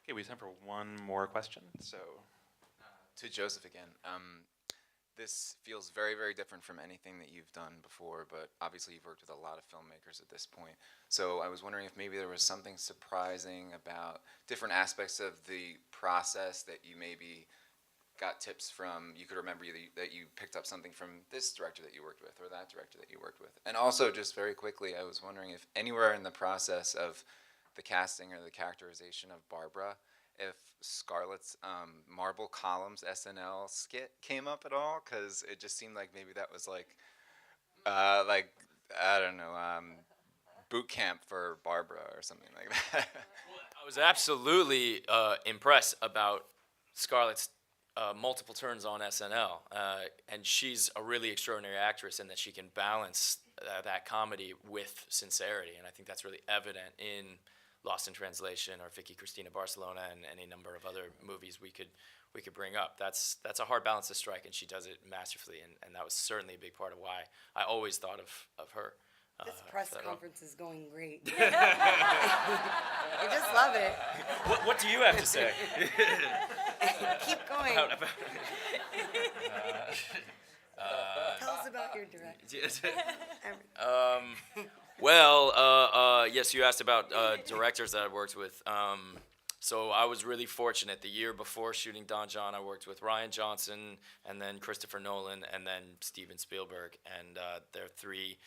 Okay, we have time for one more question. So, to Joseph again. This feels very, very different from anything that you've done before, but obviously you've worked with a lot of filmmakers at this point. So I was wondering if maybe there was something surprising about different aspects of the process that you maybe got tips from, you could remember that you picked up something from this director that you worked with or that director that you worked with. And also, just very quickly, I was wondering if anywhere in the process of the casting or the characterization of Barbara, if Scarlett's Marble Columns SNL skit came up at all, because it just seemed like maybe that was like I don't know, boot camp for Barbara or something like that. Well, I was absolutely impressed about Scarlett's multiple turns on SNL, and she's a really extraordinary actress in that she can balance that comedy with sincerity, and I think that's really evident in Lost in Translation or Vicky Cristina Barcelona and any number of other movies we could bring up. That's a hard balance to strike, and she does it masterfully, and that was certainly a big part of why I always thought of her. This press conference is going great. I just love it. What do you have to say? Keep going. About Tell us about your director. Yes, you asked about directors that I worked with. So I was really fortunate. The year before shooting Don Jon, I worked with Rian Johnson, and then Christopher Nolan, and then Steven Spielberg, and they're three,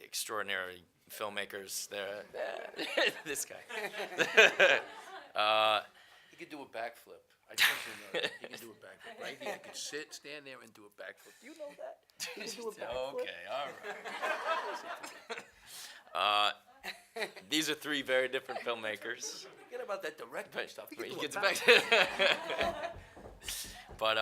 extraordinary filmmakers. They're this guy. He could do a backflip. I just want you to know that. He can do a backflip right here. He could stand there and do a backflip. You know that? He can do a backflip. Okay, all right. These are three very different filmmakers. Forget about that director stuff. He can do a Gets backflip. back. But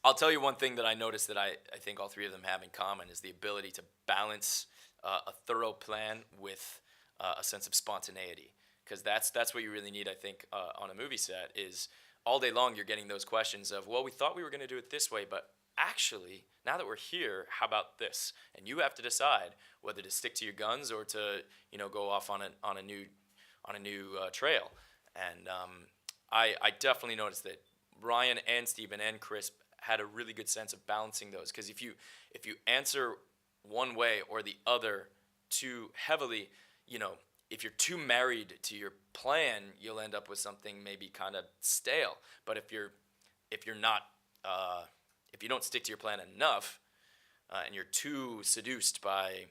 I'll tell you one thing that I noticed that I think all three of them have in common is the ability to balance a thorough plan with a sense of spontaneity. Because that's what you really need, I think, on a movie set is all day long you're getting those questions of, well, we thought we were going to do it this way, but actually, now that we're here, how about this? And you have to decide whether to stick to your guns or to, go off on a new trail. And I definitely noticed that Ryan and Steven and Chris had a really good sense of balancing those. Because if you answer one way or the other too heavily, if you're too married to your plan, you'll end up with something maybe kind of stale. But if you don't stick to your plan enough, and you're too seduced by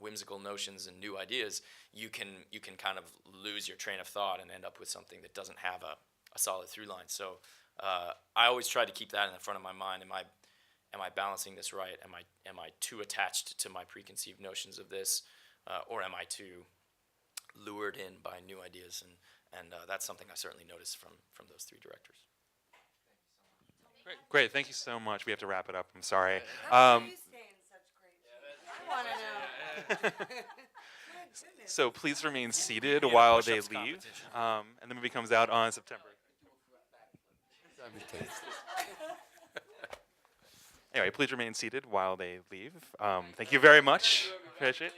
whimsical notions and new ideas, you can kind of lose your train of thought and end up with something that doesn't have a solid through line. So I always try to keep that in the front of my mind. Am I balancing this right? Am I too attached to my preconceived notions of this, or am I too lured in by new ideas? And that's something I certainly noticed from those three directors. great. Thank you so much. We have to wrap it up. I'm sorry. How do you stay in such great shape? I want to know. So please remain seated while they leave, and the movie comes out on September. Anyway, please remain seated while they leave. Thank you very much. Appreciate it.